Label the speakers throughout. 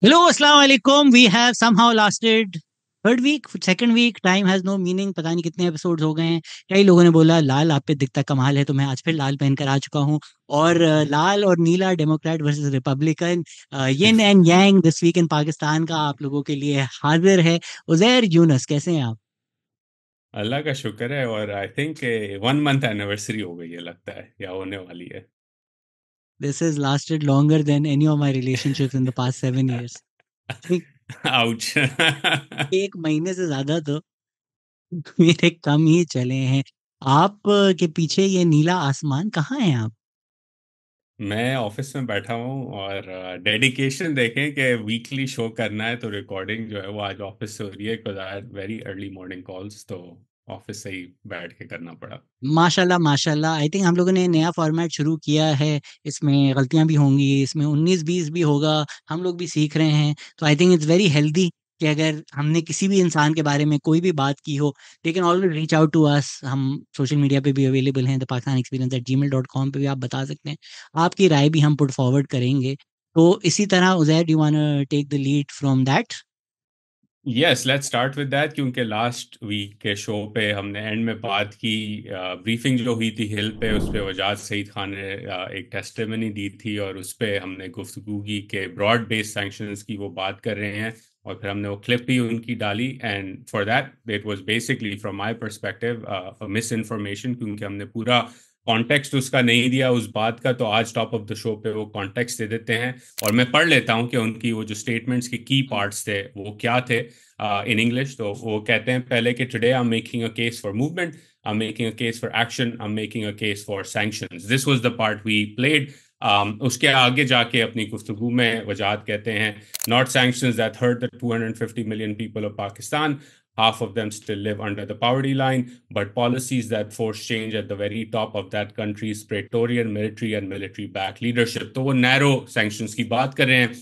Speaker 1: Hello, Assalamu alaikum. We have somehow lasted third week, second week. Time has no meaning. पता नहीं कितने episodes हो गए हैं. कई लोगों ने बोला लाल आप पे दिखता कमाल है, तो मैं आज फिर लाल पहनकर आ चुका हूँ. और लाल और नीला Democrat versus Republican, yin and yang this week in Pakistan का आप लोगों के लिए हाजिर है. उजैर यूनस, कैसे हैं आप?
Speaker 2: अल्लाह का शुक्र है। और आई थिंक 1 मंथ एनिवर्सरी हो गई है, लगता है, या होने वाली है।
Speaker 1: This has lasted longer than any of my relationships in the past 7 years.
Speaker 2: Ouch.
Speaker 1: एक महीने से ज्यादा तो मेरे कम ही चले हैं. आप के पीछे ये नीला आसमान, कहाँ हैं आप?
Speaker 2: मैं ऑफिस में बैठा हूँ और डेडिकेशन देखें कि वीकली शो करना है, तो रिकॉर्डिंग जो है वो आज ऑफिस से हो रही है because I had very early morning calls, तो ऑफिस से ही बैठ के करना पड़ा।
Speaker 1: माशाल्लाह माशाल्लाह. आई थिंक हम लोगों ने नया फॉर्मेट शुरू किया है. इसमें गलतियां भी होंगी, इसमें 19-20 भी होगा. हम लोग भी सीख रहे हैं. तो I think it's very healthy कि अगर हमने किसी भी इंसान के बारे में कोई भी बात की हो, they can always reach out to us. हम सोशल मीडिया पे भी अवेलेबल हैं, the Pakistan experience eight gmail.com पे भी आप बता सकते हैं. आपकी राय भी हम पुट फॉरवर्ड करेंगे. तो इसी तरह Uzair, do you want to take the lead from that?
Speaker 2: Yes, let's start with that, क्योंकि लास्ट वीक के शो पे हमने एंड में बात की। ब्रीफिंग जो हुई थी हिल पे, उस पे वजाद सईद खान ने एक टेस्टिमनी दी थी, और उस पे हमने गुफ्तगू की कि ब्रॉड बेस्ड सैंक्शंस की वो बात कर रहे हैं। और फिर हमने वो क्लिप भी उनकी डाली, and for that it was basically from my perspective miss information, क्योंकि हमने पूरा कॉन्टेक्स्ट उसका नहीं दिया उस बात का। तो आज टॉप ऑफ द शो पे वो कॉन्टेक्स्ट दे देते हैं, और मैं पढ़ लेता हूँ कि उनकी वो जो स्टेटमेंट्स के की पार्ट्स थे वो क्या थे इन इंग्लिश। तो वो कहते हैं पहले कि today I am making a case for movement, I am making a case for action, I am making a case for sanctions. This was the part we played. उसके आगे जाके अपनी गुफ्तगू में वजाद कहते हैं, not sanctions that hurt the 250 million people of Pakistan, half of them still live under the poverty line, but policies that force change at the very top of that country's praetorian military and military backed leadership. तो वो narrow sanctions की बात कर रहे हैं।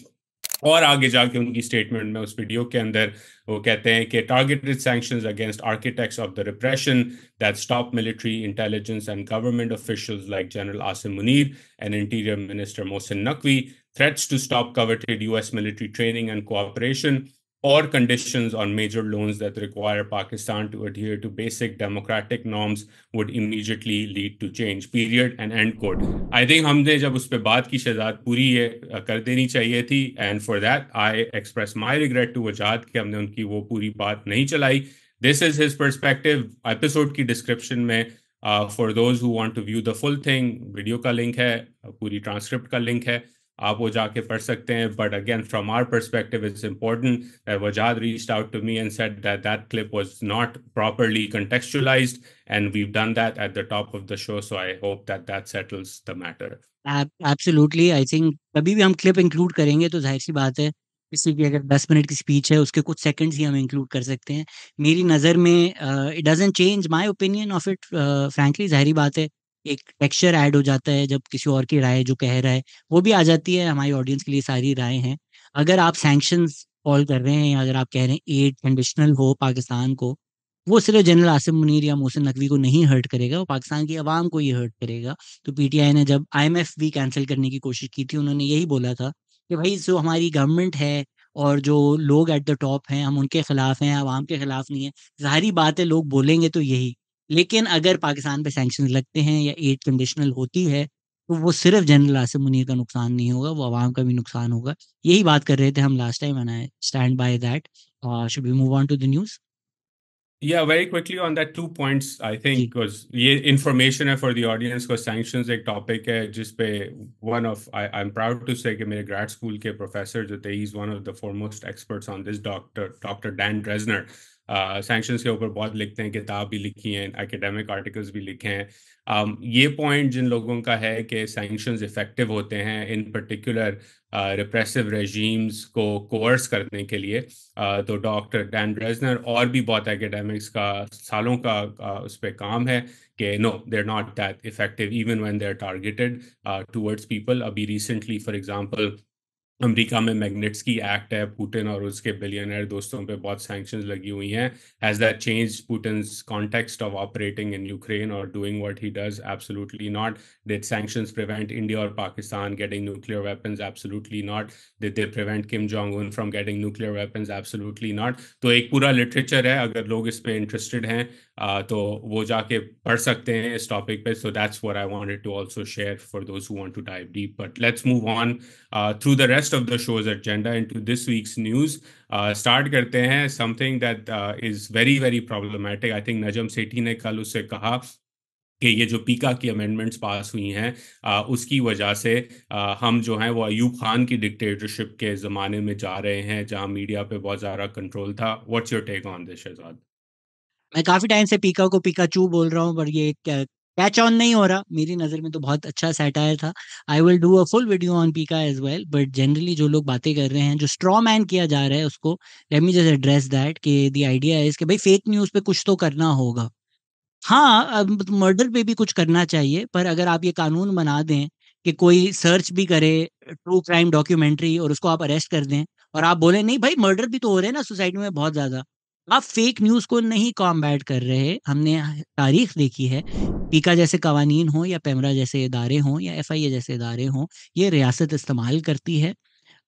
Speaker 2: और आगे जाके उनकी स्टेटमेंट में, उस वीडियो के अंदर, वो कहते हैं कि targeted sanctions against architects of the repression that stop military intelligence and government officials like general Asim Munir and interior minister Mohsin Naqvi, threats to stop coveted US military training and cooperation, or conditions on major loans that require Pakistan to adhere to basic democratic norms would immediately lead to change. Period and end quote. I think हमने जब उस पर बात की, शहजाद, पूरी ये कर देनी चाहिए थी, and for that I express my regret to वजाद कि हमने उनकी वो पूरी बात नहीं चलाई. This is his perspective. Episode की डिस्क्रिप्शन में for those who want to view the full thing, video का लिंक है, पूरी ट्रांसक्रिप्ट का लिंक है, आप वो जाके पढ़ सकते हैं. But again, from our perspective, it's important that Wajad reached out to me and said that that clip was not properly contextualized, and we've done that at the top of the show. So I hope that that settles the matter.
Speaker 1: Absolutely. I think कभी भी हम clip include करेंगे तो जाहिर सी बात है, किसी की अगर 10 मिनट की स्पीच है उसके कुछ सेकंड्स ही हम इंक्लूड कर सकते हैं. मेरी नज़र में it doesn't change my opinion of it. Frankly जाहिर बात है, एक टेक्सचर ऐड हो जाता है जब किसी और की राय जो कह रहा है वो भी आ जाती है. हमारी ऑडियंस के लिए सारी राय हैं. अगर आप सैंक्शंस कॉल कर रहे हैं या अगर आप कह रहे हैं एड कंडीशनल हो पाकिस्तान को, वो सिर्फ जनरल आसिम मुनीर या मोहसिन नकवी को नहीं हर्ट करेगा, वो पाकिस्तान की आवाम को ही हर्ट करेगा. तो पीटीआई ने जब आईएमएफ भी कैंसिल करने की कोशिश की थी, उन्होंने यही बोला था कि भाई जो हमारी गवर्नमेंट है और जो लोग एट द टॉप हैं, हम उनके खिलाफ हैं, आवाम के खिलाफ नहीं है. जाहिर बात है लोग बोलेंगे तो यही. लेकिन अगर पाकिस्तान पे सैंक्शन लगते हैं या एड कंडीशनल होती है, तो वो सिर्फ जनरल आसिम मुनीर का नुकसान नहीं होगा, वो आवाम का भी नुकसान होगा. यही बात कर रहे थे हम last time, and I stand by that. Should we move on to the news?
Speaker 2: Yeah, very quickly on that, 2 points I
Speaker 1: जी.
Speaker 2: think, because ये information है for the audience, को sanctions एक topic है जिस पे one of I'm proud to say कि मेरे grad school के professor जो थे, he's one of the foremost experts on this, Dr. Dan Dresner. Sanctions के ऊपर बहुत लिखते हैं, किताब भी लिखी हैं, एकेडमिक आर्टिकल्स भी लिखे हैं. ये पॉइंट जिन लोगों का है कि सैंक्शंस इफेक्टिव होते हैं इन पर्टिकुलर रिप्रेसिव रेजीम्स को कोर्स करने के लिए, तो डॉक्टर डैन ड्रेजनर और भी बहुत एकेडमिक्स का सालों का उस पर काम है कि no, they are not that effective even when they are targeted towards people. अभी रिसेंटली फॉर एग्जांपल अमेरिका में मैग्निट्स्की एक्ट है, पुतिन और उसके बिलियनर दोस्तों पे बहुत सैंक्शंस लगी हुई हैं। Has that changed Putin's context of operating in Ukraine और doing what he does? Absolutely not. Did sanctions prevent India और Pakistan getting nuclear weapons? Absolutely not. Did they prevent Kim Jong Un from getting nuclear weapons? Absolutely not. तो एक पूरा literature है, अगर लोग इस पे इंटरेस्टेड हैं तो वो जाके पढ़ सकते हैं इस टॉपिक पे। So that's what I wanted to also share for those who want to dive deep. But let's move on through the rest of the show's agenda into this week's news. Start करते हैं something that is very very problematic. I think Najam Sethi ने कल उससे कहा कि ये जो पीका की अमेंडमेंट्स पास हुई हैं उसकी वजह से हम जो हैं वो अयूब खान की डिक्टेटरशिप के ज़माने में जा रहे हैं, जहां मीडिया पे बहुत ज़्यादा कंट्रोल था। What's your take on this Shahzad?
Speaker 1: मैं काफ़ी टाइम से पीका को पिकाचू बोल रहा हूँ, पर ये कैच ऑन नहीं हो रहा। मेरी नज़र में तो बहुत अच्छा सैटायर था। I will do a full video on पीका एज़ वेल, बट जनरली जो लोग बातें कर रहे हैं, जो स्ट्रॉ मैन किया जा रहा है उसको, late me just address that कि द आइडिया इज़ कि भाई फेक न्यूज़ पे कुछ तो करना होगा। हाँ, अब मर्डर पे भी कुछ करना चाहिए, पर अगर आप ये कानून बना दें कि कोई सर्च भी करे ट्रू क्राइम डॉक्यूमेंट्री और उसको आप अरेस्ट कर दें और आप बोलें नहीं भाई मर्डर भी तो हो रहे हैं ना सोसाइटी में बहुत ज़्यादा। आप फेक न्यूज़ को नहीं कॉम्बैट कर रहे। हमने तारीख देखी है, पीका जैसे कवानीन हों या पेमरा जैसे इदारे हों या एफआईए जैसे इदारे हों, ये रियासत इस्तेमाल करती है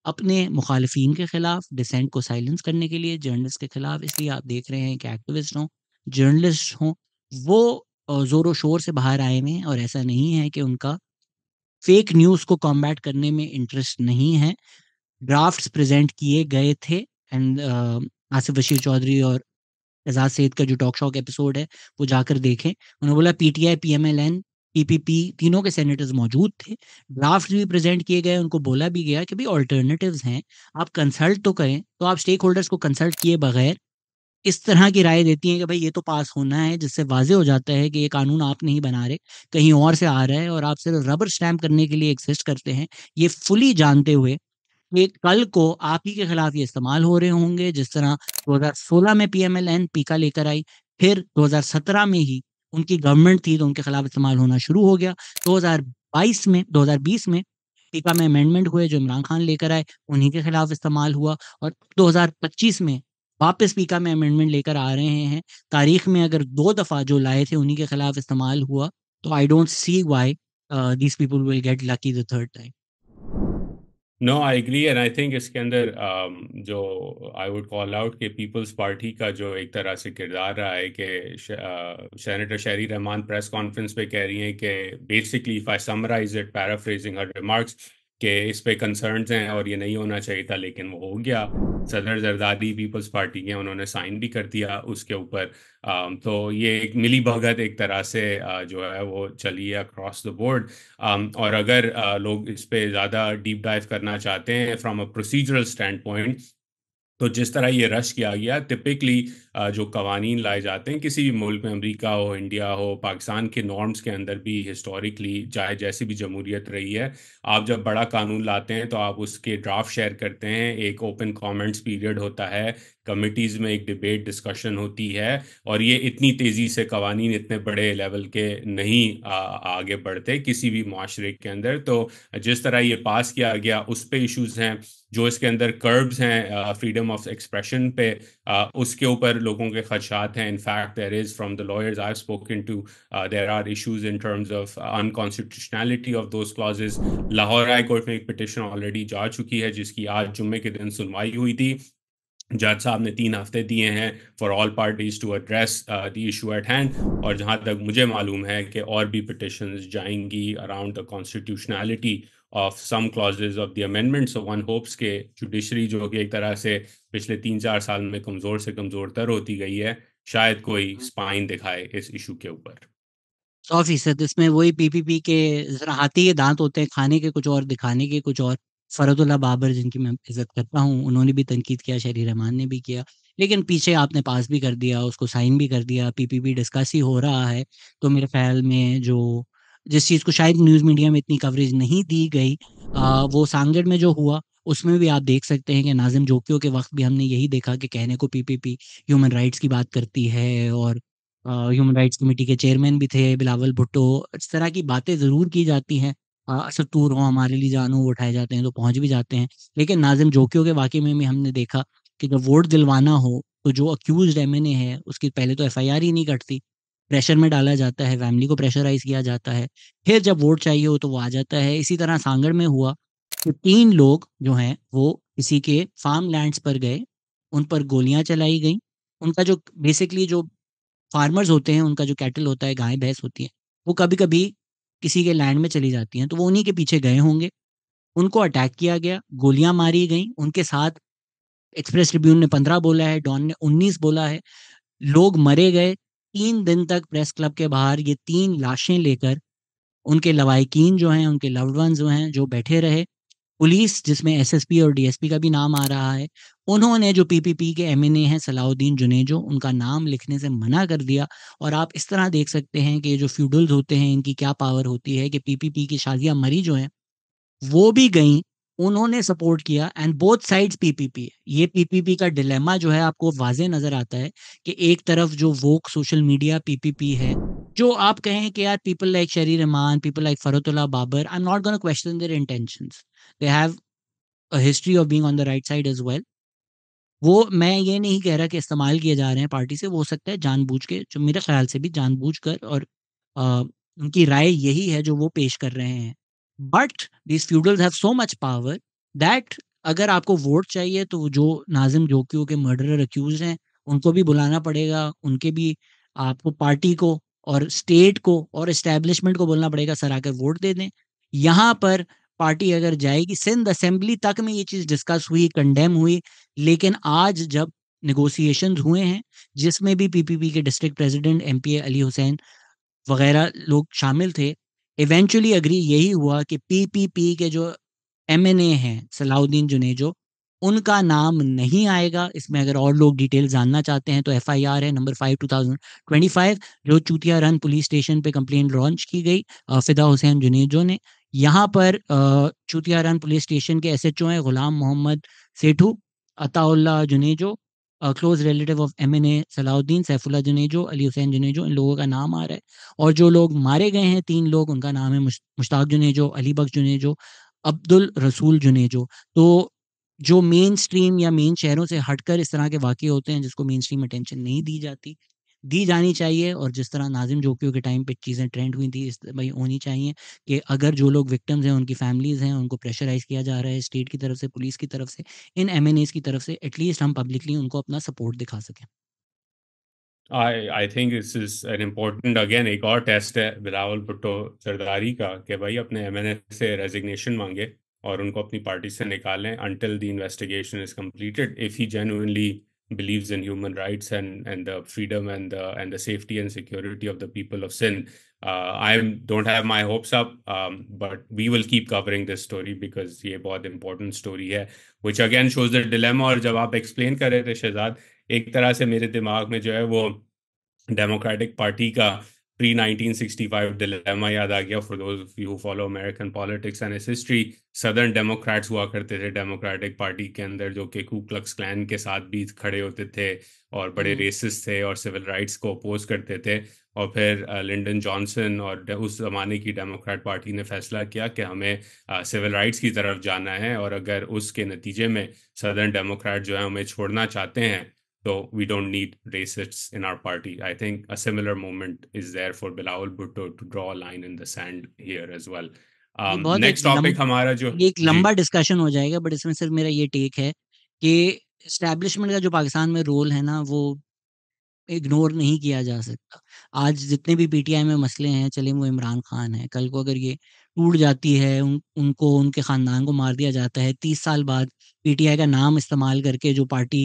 Speaker 1: अपने मुखालिफिन के खिलाफ, डिसेंट को साइलेंस करने के लिए, जर्नलिस्ट के खिलाफ। इसलिए आप देख रहे हैं कि एक्टिविस्ट हों, जर्नलिस्ट हों, वो ज़ोर शोर से बाहर आए हुए हैं और ऐसा नहीं है कि उनका फेक न्यूज़ को कॉम्बैट करने में इंटरेस्ट नहीं है। ड्राफ्ट्स प्रेज़ेंट किए गए थे एंड आसिफ बशीर चौधरी और एजाज सईद का जो टॉक शॉ एपिसोड है वो जाकर देखें। उन्होंने बोला पीटीआई, पीएमएलएन, पीपीपी तीनों के सेनेटर्स मौजूद थे। ड्राफ्ट भी प्रेजेंट किए गए, उनको बोला भी गया कि भाई ऑल्टरनेटिव्स हैं, आप कंसल्ट तो करें। तो आप स्टेक होल्डर्स को कंसल्ट किए बगैर इस तरह की राय देती हैं कि भाई ये तो पास होना है, जिससे वाज़े हो जाता है कि ये कानून आप नहीं बना रहे, कहीं और से आ रहा है और आप सिर्फ रबर स्टैम्प करने के लिए एग्जिस्ट करते हैं। ये फुली जानते हुए कि कल को आप ही के खिलाफ ये इस्तेमाल हो रहे होंगे, जिस तरह 2016 में पीएमएलएन पीका लेकर आई, फिर 2017 में ही उनकी गवर्नमेंट थी तो उनके खिलाफ इस्तेमाल होना शुरू हो गया। 2020 में पीका में अमेंडमेंट हुए जो इमरान खान लेकर आए, उन्हीं के खिलाफ इस्तेमाल हुआ और 2025 में वापस पीका में अमेंडमेंट लेकर आ रहे हैं। तारीख में अगर 2 दफ़ा जो लाए थे उन्हीं के खिलाफ इस्तेमाल हुआ, तो I don't see why these people will get lucky the third time.
Speaker 2: No, I agree and I think इसके अंदर जो आई वुड कॉल आउट कि पीपल्स पार्टी का जो एक तरह से किरदार रहा है कि सेनेटर शहरी रहमान प्रेस कॉन्फ्रेंस पे कह रही हैं कि basically if I summarise it paraphrasing her remarks कि इस पे कंसर्न्स हैं और ये नहीं होना चाहिए था, लेकिन वो हो गया। सदर जरदारी पीपल्स पार्टी के उन्होंने साइन भी कर दिया उसके ऊपर। तो ये एक मिली भगत एक तरह से जो है वो चली है अक्रॉस द बोर्ड। और अगर लोग इस पे ज़्यादा डीप डाइव करना चाहते हैं from a procedural stand point, तो जिस तरह ये रश किया गया टिपिकली जो कवानीन लाए जाते हैं किसी भी मुल्क में, अमेरिका हो, इंडिया हो, पाकिस्तान के नॉर्म्स के अंदर भी हिस्टोरिकली चाहे जैसी भी जमहूरियत रही है, आप जब बड़ा कानून लाते हैं तो आप उसके ड्राफ्ट शेयर करते हैं, एक ओपन कमेंट्स पीरियड होता है, कमिटीज़ में एक डिबेट डिस्कशन होती है, और ये इतनी तेज़ी से कवानीन इतने बड़े लेवल के नहीं आगे बढ़ते किसी भी माशरे के अंदर। तो जिस तरह ये पास किया गया उस पे इश्यूज हैं, जो इसके अंदर कर्ब्स हैं फ्रीडम ऑफ एक्सप्रेशन पे, उसके ऊपर लोगों के खदशात हैं। In fact there is from the lawyers I have spoken to, there are issues in terms of unconstitutionality of those clauses. Lahore high court में एक पिटिशन ऑलरेडी जा चुकी है जिसकी आज जुम्मे के दिन सुनवाई हुई थी। जज साहब ने 3 हफ्ते दिए हैं for all parties to address the issue at hand, और जहां तक मुझे मालूम है कि और भी पिटिशंस जाएंगी around the constitutionality of some clauses of the amendment. So one hopes के जुडिशरी जो कि एक तरह से पिछले 3-4 साल में कमज़ोर से कमज़ोर तर होती गई है, शायद कोई स्पाइन दिखाए इस इशू के ऊपर।
Speaker 1: 100% इसमें वही पीपीपी के ज़रा हाथी के दाँत होते हैं, खाने के कुछ और, दिखाने के कुछ और। फ़रदुल्ला बाबर जिनकी मैं इज़्ज़त करता हूँ, उन्होंने भी तनकीद किया, शहरी रहमान ने भी किया। लेकिन पीछे आपने पास भी कर दिया, उसको साइन भी कर दिया, पीपीपी डिस्कस ही हो रहा है। तो मेरे ख़्याल में जो जिस चीज़ को शायद न्यूज़ मीडिया में इतनी कवरेज नहीं दी गई, वो सांगड़ में जो हुआ, उसमें भी आप देख सकते हैं कि नाज़िम जोकियों के वक़्त भी हमने यही देखा कि कहने को पीपीपी ह्यूमन राइट्स की बात करती है और ह्यूमन राइट्स कमेटी के चेयरमैन भी थे बिलावल भुट्टो। इस तरह की बातें ज़रूर की जाती हैं, असतूर हो, हमारे लिए जान हो, वो उठाए जाते हैं तो पहुंच भी जाते हैं। लेकिन नाजिम जोकियों के वाकये में भी हमने देखा कि जब वोट दिलवाना हो तो जो अक्यूज एमएनए है उसकी पहले तो एफआईआर ही नहीं कटती, प्रेशर में डाला जाता है, फैमिली को प्रेशराइज किया जाता है, फिर जब वोट चाहिए हो तो वो आ जाता है। इसी तरह सांगड़ में हुआ कि 3 लोग जो हैं वो किसी के फार्म लैंड्स पर गए, उन पर गोलियां चलाई गई। उनका जो बेसिकली जो फार्मर्स होते हैं, उनका जो कैटल होता है, गाय भैंस होती है, वो कभी कभी किसी के लैंड में चली जाती हैं, तो वो उन्हीं के पीछे गए होंगे। उनको अटैक किया गया, गोलियां मारी गई उनके साथ। एक्सप्रेस ट्रिब्यून ने 15 बोला है, डॉन ने 19 बोला है। लोग मरे गए। 3 दिन तक प्रेस क्लब के बाहर ये 3 लाशें लेकर उनके लवाहिकीन जो हैं, उनके लव्ड वंस जो हैं, जो बैठे रहे। पुलिस, जिसमें एसएसपी और डीएसपी का भी नाम आ रहा है, उन्होंने जो पीपीपी के एमएनए हैं सलाउद्दीन जुनेजो, उनका नाम लिखने से मना कर दिया। और आप इस तरह देख सकते हैं कि ये जो फ्यूडल्स होते हैं इनकी क्या पावर होती है कि पीपीपी की शाजिया मरी जो हैं वो भी गईं, उन्होंने सपोर्ट किया। एंड बोथ साइड्स पीपीपी है। ये पीपीपी का डिलेमा जो है आपको वाज़ेह नज़र आता है कि एक तरफ जो वोक सोशल मीडिया पीपीपी है, जो आप कहें कि यार people like Sherry Rehman, people like Farhatullah Babar, I am not gonna question their intentions. They have a history of being on the right side as well. वो मैं ये नहीं कह रहा कि इस्तेमाल किए जा रहे हैं पार्टी से, वो हो सकता है जानबूझ के, जो मेरे ख़्याल से भी जानबूझकर, और अ, उनकी राय यही है जो वो पेश कर रहे हैं। But these feudals have so much power that अगर आपको वोट चाहिए तो जो नाज़िम जोकियों के मर्डरर अक्यूज़्ड हैं, उनको भी बुलाना पड़ेगा, उनके भी आपको पार्टी को और स्टेट को और एस्टेब्लिशमेंट को बोलना पड़ेगा, सर आकर वोट दे दें। यहाँ पर पार्टी अगर जाएगी, सिंध असेंबली तक में ये चीज़ डिस्कस हुई, कंडेम हुई, लेकिन आज जब नेगोशिएशंस हुए हैं, जिसमें भी पीपीपी के district president MPa Ali Hussain वगैरह लोग शामिल थे, इवेंचुअली एग्री यही हुआ कि पीपीपी के जो एमएनए हैं सलाउद्दीन जुनेजो, उनका नाम नहीं आएगा इसमें। अगर और लोग डिटेल जानना चाहते हैं तो एफआईआर है नंबर 5 2025, जो चूतिया रन पुलिस स्टेशन पे कंप्लेंट लॉन्च की गई फिदा हुसैन जुनेजो ने। यहाँ पर चूतिया रन पुलिस स्टेशन के एसएचओ हैं Ghulam Mohammad Sethu, Ataullah Junejo, close relative of MNA Salahuddin, Saifullah Junejo, Ali Hussain Junejo, इन लोगों का नाम आ रहा है। और जो लोग मारे गए हैं 3 लोग, उनका नाम है मुश्ताक जुनेजो, अली बख्श जुनेजो, अब्दुल रसूल जुनेजो। तो जो मेन स्ट्रीम या मेन शहरों से हटकर इस तरह के वाक़ये होते हैं जिसको मेन स्ट्रीम अटेंशन नहीं दी जाती, दी जानी चाहिए। और जिस तरह नाज़िम जोकियों के टाइम पे चीज़ें ट्रेंड हुई थी, इस वही होनी चाहिए कि अगर जो लोग विक्टिम्स हैं, उनकी फैमिलीज़ हैं, उनको प्रेशराइज़ किया जा रहा है स्टेट की तरफ से, पुलिस की तरफ से, इन एमएनएज़ की तरफ से, एटलीस्ट हम पब्लिकली उनको अपना सपोर्ट दिखा सकें।
Speaker 2: आई think this is an important, again एक और टेस्ट है बिलावल भुट्टो जरदारी का कि भाई अपने एमएनए से रेजिग्नेशन मांगे और उनको अपनी पार्टी से निकालें until the investigation is completed. If he genuinely believes in human rights and the freedom and the safety and security of the people of Sindh. I don't have my hopes up, but we will keep covering this story because ये बहुत important story है, which again shows the dilemma। और जब आप explain कर रहे थे शहजाद, एक तरह से मेरे दिमाग में जो है वो डेमोक्रेटिक पार्टी का प्री 1965 डिलेमा याद आ गया। For those you follow American politics and it's history, southern Democrats हुआ करते थे डेमोक्रेटिक पार्टी के अंदर, जो कि कू क्लक्स क्लैन के साथ भी खड़े होते थे और बड़े
Speaker 1: हुँ।
Speaker 2: रेसिस्ट थे और सिविल राइट्स को अपोज करते थे। और फिर लिंडन जॉनसन और उस जमाने की डेमोक्रेट पार्टी ने फैसला किया कि हमें सिविल राइट्स की तरफ जाना है, और अगर उसके नतीजे में सदर्न डेमोक्रेट जो है हमें छोड़ना चाहते हैं so we don't need racists in our party. I think a similar moment is there for Bilawal Bhutto to draw a line in the sand here as well.
Speaker 1: ये बहुत एक
Speaker 2: Next topic हमारा जो
Speaker 1: ये एक
Speaker 2: जी
Speaker 1: लंबा डिस्कशन हो जाएगा, बट इसमें सिर्फ़ मेरा ये टेक है कि एस्टेब्लिशमेंट का जो पाकिस्तान में रोल है ना, वो इग्नोर नहीं किया जा सकता। आज जितने भी पीटीआई में मसले हैं, चले वो इमरान खान है, कल को अगर ये टूट जाती है, उनको, उनके ख़ानदान को मार दिया जाता है, 30 साल बाद पीटीआई का नाम इस्तेमाल करके जो पार्टी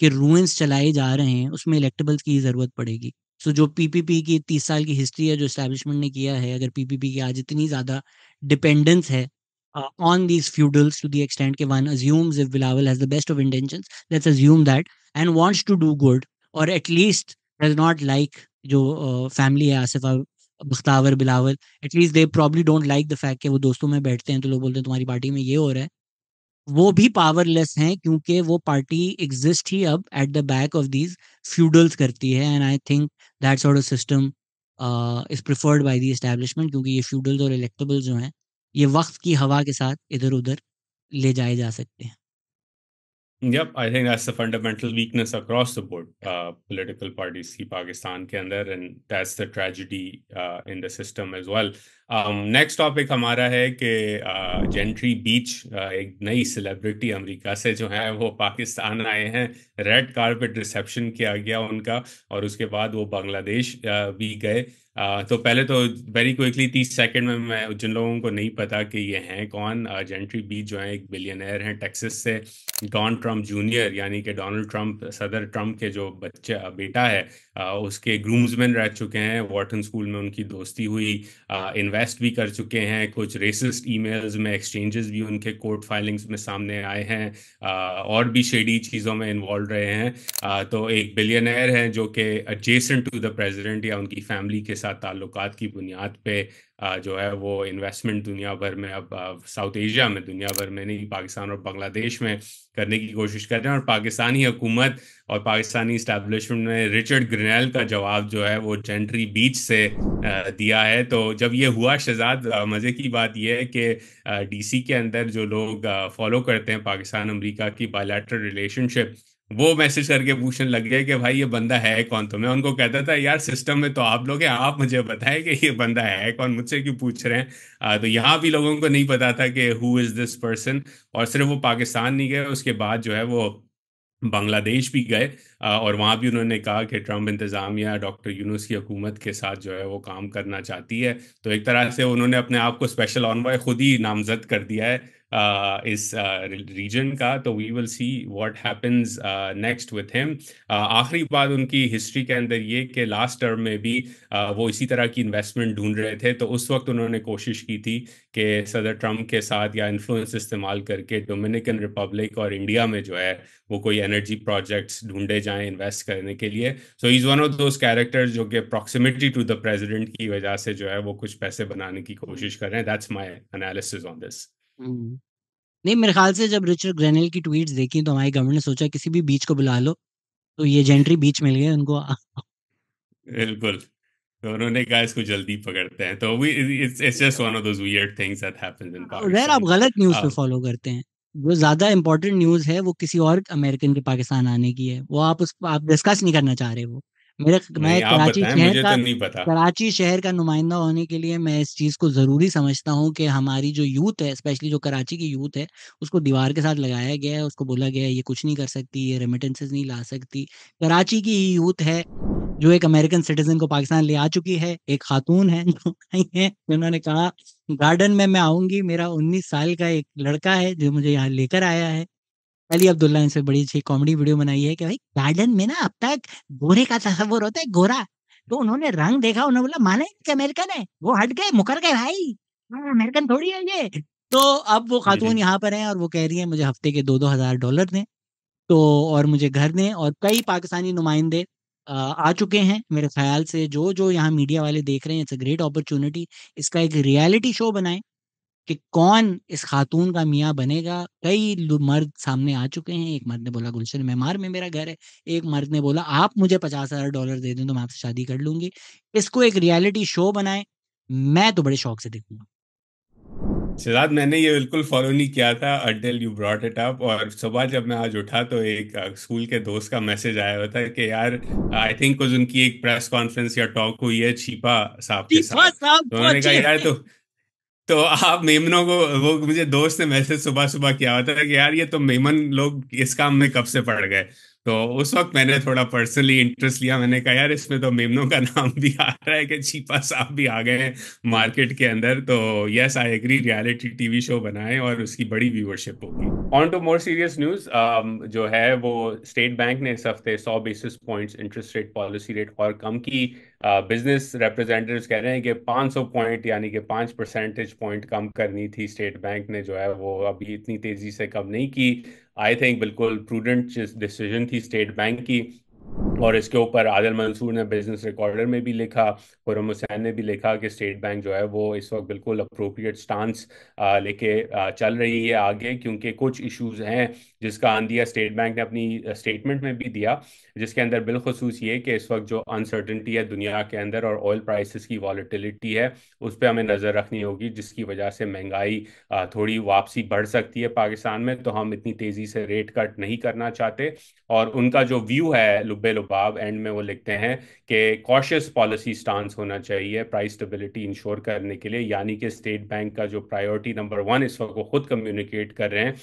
Speaker 1: के रूइंस चलाए जा रहे हैं, उसमें इलेक्टेबल्स की ज़रूरत पड़ेगी। सो जो पीपीपी की 30 साल की हिस्ट्री है, जो एस्टेब्लिशमेंट ने किया है, अगर पीपीपी की आज इतनी ज़्यादा डिपेंडेंस है on these feudals to the extent कि one assumes if Bilawal has the best of intentions, let's assume that, and wants to do good, और एटलीस्ट डज नॉट लाइक जो फैमिली है Asif Bakhtawar Bilawal, at least they probably don't like the fact कि वो दोस्तों में बैठते हैं तो लोग बोलते हैं तुम्हारी पार्टी में ये हो रहा है। वो भी पावरलेस हैं क्योंकि वो पार्टी एग्जिस्ट ही अब at the back of these feudals करती है। And I think that sort of system is preferred by the establishment, क्योंकि ये फ्यूडल्स और इलेक्टेबल्स जो हैं ये वक्त की हवा के साथ इधर उधर ले जाए जा सकते हैं।
Speaker 2: Yep, I think that's the fundamental weakness across the board, political parties की पाकिस्तान के अंदर, and that's the tragedy in the system as well. Next topic हमारा है कि जेंट्री बीच एक नई सेलिब्रिटी अमेरिका से जो है वो पाकिस्तान आए हैं। रेड कारपेट रिसेप्शन किया गया उनका, और उसके बाद वो बांग्लादेश भी गए। तो पहले तो वेरी क्विकली 30 सेकंड में, मैं जिन लोगों को नहीं पता कि ये हैं कौन, जेंट्री बीच जो है एक बिलियनर हैं टेक्सास से। डॉन ट्रम्प जूनियर यानी कि डोनाल्ड ट्रम्प, सदर ट्रम्प के जो बच्चा बेटा है, उसके ग्रूम्समैन रह चुके हैं। वॉर्टन स्कूल में उनकी दोस्ती हुई। इन्वेस्ट भी कर चुके हैं। कुछ रेसिस्ट ईमेल्स में एक्सचेंजेस भी उनके कोर्ट फाइलिंग्स में सामने आए हैं। और भी शेडी चीज़ों में इन्वॉल्व रहे हैं। तो एक बिलियनर है जो कि एडजेसेंट टू द प्रेसिडेंट या उनकी फैमिली के साथ ताल्लुकात की बुनियाद पे जो है वो इन्वेस्टमेंट दुनिया भर में, अब साउथ एशिया में, दुनिया भर में नहीं, पाकिस्तान और बांग्लादेश में करने की कोशिश कर रहे हैं। और पाकिस्तानी हुकूमत और पाकिस्तानी इस्टेब्लिशमेंट ने रिचर्ड ग्रिनेल का जवाब जो है वो जेंट्री बीच से दिया है। तो जब ये हुआ शहजाद, मज़े की बात यह है कि डीसी के अंदर जो लोग फॉलो करते हैं पाकिस्तान अमेरिका की बायलैटरल रिलेशनशिप, वो मैसेज करके पूछने लग गए कि भाई ये बंदा है कौन। तो मैं उनको कहता था यार सिस्टम में तो आप लोग हैं, आप मुझे बताएं कि ये बंदा है कौन, मुझसे क्यों पूछ रहे हैं। तो यहाँ भी लोगों को नहीं पता था कि हु इज़ दिस पर्सन। और सिर्फ वो पाकिस्तान नहीं गए, उसके बाद जो है वो बांग्लादेश भी गए। और वहाँ भी उन्होंने कहा कि ट्रम्प इंतज़ामिया डॉक्टर यूनूस की हुकूमत के साथ जो है वो काम करना चाहती है। तो एक तरह से उन्होंने अपने आप को स्पेशल ऑनवॉय खुद ही नामजद कर दिया है इस रीजन का। तो we will see what happens next with him. आखिरी बात उनकी हिस्ट्री के अंदर ये कि लास्ट टर्म में भी वो इसी तरह की इन्वेस्टमेंट ढूंढ रहे थे। तो उस वक्त उन्होंने कोशिश की थी कि सदर ट्रम्प के साथ या इन्फ्लुएंस इस्तेमाल करके डोमिनिकन रिपब्लिक और इंडिया में जो है वो कोई एनर्जी प्रोजेक्ट्स ढूंढे जाएं इन्वेस्ट करने के लिए। So is one of those characters जो कि प्रॉक्सिमिटी टू द प्रेसिडेंट की वजह से जो है वो कुछ पैसे बनाने की कोशिश कर रहे हैं। That's my analysis on this.
Speaker 1: Hmm. नहीं, मेरे ख्याल से जब रिचर्ड ग्रेनेल की ट्वीट्स देखी तो हमारी गवर्नमेंट ने सोचा किसी भी बीच को बुला लो, तो ये जेंट्री बीच मिल गए उनको।
Speaker 2: बिल्कुल। तो उन्होंने कहा इसको जल्दी पकड़ते हैं। तो we it's just one of those weird things that happens in
Speaker 1: उधर आप
Speaker 2: पाकिस्तान।
Speaker 1: गलत न्यूज़ पे फॉलो करते हैं। जो ज़्यादा इंपॉर्टेंट न्यूज़ है वो किसी और अमेरिकन के पाकिस्तान आने की है, वो आप डिस्कस नहीं करना चाह रहे वो। मैं
Speaker 2: नहीं, आप
Speaker 1: कराची
Speaker 2: बताएं,
Speaker 1: शहर
Speaker 2: मुझे
Speaker 1: का
Speaker 2: तो नहीं पता।
Speaker 1: कराची शहर का नुमाइंदा होने के लिए मैं इस चीज़ को ज़रूरी समझता हूँ कि हमारी जो यूथ है, स्पेशली जो कराची की यूथ है, उसको दीवार के साथ लगाया गया है। उसको बोला गया है ये कुछ नहीं कर सकती, ये रेमिटेंसेस नहीं ला सकती। कराची की ही यूथ है जो एक अमेरिकन सिटीजन को पाकिस्तान ले आ चुकी है। एक खातून है जो आई है, जिन्होंने कहा गार्डन में मैं आऊंगी। मेरा 19 साल का एक लड़का है जो मुझे यहाँ लेकर आया है। अली अब्दुल्ला ने इनसे बड़ी अच्छी कॉमेडी वीडियो बनाई है कि भाई गार्डन में ना अब तक गोरे का तस्वुर होता है, गोरा। तो उन्होंने रंग देखा, उन्होंने बोला माने कि अमेरिकन है, वो हट गए, मुकर गए भाई, अमेरिकन थोड़ी है ये। तो अब वो खातून यहाँ पर है और वो कह रही है मुझे हफ्ते के 2-2 हज़ार डॉलर दें, तो और मुझे घर दें। और कई पाकिस्तानी नुमाइंदे आ चुके हैं मेरे ख्याल से। जो जो यहाँ मीडिया वाले देख रहे हैं, इट्स अ ग्रेट अपॉर्चुनिटी, इसका एक रियलिटी शो बनाएं कि कौन इस खातून का मियाँ बनेगा। कई मर्द सामने आ चुके हैं। एक मर्द ने बोला गुलशन मेमार में मेरा घर है। एक मर्द ने बोला आप मुझे 50,000 डॉलर दे दें तो मैं आपसे शादी कर लूंगी। इसको एक रियलिटी शो बनाएं, मैं तो बड़े शौक से देखूंगा।
Speaker 2: सिद्धार्थ, मैंने ये बिल्कुल फॉलो नहीं किया था until you brought it up. और सुबह जब मैं आज उठा तो एक स्कूल के दोस्त का मैसेज आया हुआ था कि यार आई थिंक कुछ उनकी एक प्रेस कॉन्फ्रेंस या टॉक हुई है छिपा साहब के
Speaker 1: चीफा
Speaker 2: साथ।
Speaker 1: साहब
Speaker 2: तो उन्होंने कहा
Speaker 1: पहुंचे
Speaker 2: यार,
Speaker 1: हैं।
Speaker 2: तो आप मेमनों को, वो मुझे दोस्त ने मैसेज सुबह सुबह किया होता है कि यार ये तो मेमन लोग इस काम में कब से पड़ गए। तो उस वक्त मैंने थोड़ा पर्सनली इंटरेस्ट लिया। मैंने कहा यार इसमें तो मेमनों का नाम भी आ रहा है कि चीपा साहब भी आ गए हैं मार्केट के अंदर। तो yes, I agree, reality TV show बनाएं और उसकी बड़ी व्यूअरशिप होगी। On to more serious news. जो है वो स्टेट बैंक ने इस हफ्ते 100 basis points interest rate policy rate और कम की। बिजनेस रिप्रेजेंटेटिव्स कह रहे हैं कि 500 पॉइंट यानी कि 5 परसेंटेज पॉइंट कम करनी थी स्टेट बैंक ने, जो है वो अभी इतनी तेजी से कम नहीं की। आई थिंक बिल्कुल प्रूडेंट डिसीजन थी स्टेट बैंक की। और इसके ऊपर आदिल मंसूर ने बिजनेस रिकॉर्डर में भी लिखा, खुर्रम हुसैन ने भी लिखा कि स्टेट बैंक जो है वो इस वक्त बिल्कुल अप्रोप्रिएट स्टांस लेके चल रही है आगे, क्योंकि कुछ इश्यूज हैं जिसका अंदिया स्टेट बैंक ने अपनी स्टेटमेंट में भी दिया, जिसके अंदर बिलखसूस ये कि इस वक्त जो अनसर्टनटी है दुनिया के अंदर और ऑयल प्राइसेस की वॉलेटिलिटी है, उस पर हमें नज़र रखनी होगी, जिसकी वजह से महंगाई थोड़ी वापसी बढ़ सकती है पाकिस्तान में। तो हम इतनी तेज़ी से रेट कट नहीं करना चाहते। और उनका जो व्यू है लुब्बे लुबाब एंड में वो लिखते हैं कि कॉशियस पॉलिसी स्टांस होना चाहिए प्राइस स्टेबिलिटी इंश्योर करने के लिए, यानी कि स्टेट बैंक का जो प्रायोरिटी नंबर 1 इस वक्त वो खुद कम्युनिकेट कर रहे हैं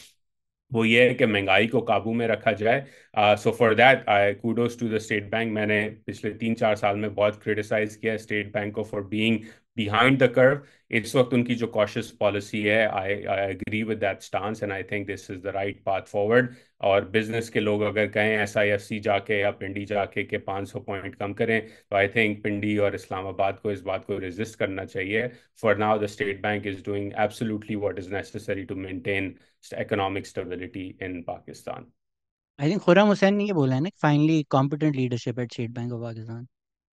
Speaker 2: वो ये है कि महंगाई को काबू में रखा जाए। So for that I kudos to the state bank. मैंने पिछले 3-4 साल में बहुत क्रिटिसाइज किया स्टेट बैंक को for being behind the curve. इस वक्त उनकी जो कॉशियस पॉलिसी है, I I agree with that stance and I think this is the right path forward. और बिजनेस के लोग अगर कहें SIFC जाके या पिंडी जाके के 500 पॉइंट कम करें, तो आई थिंक पिंडी और इस्लामाबाद को इस बात को रेजिस्ट करना चाहिए। For now the state Bank is doing absolutely what is necessary to maintain economic stability in Pakistan.
Speaker 1: I think Khurram Hussain ने ये बोला है ना, finally competent leadership at State Bank of Pakistan.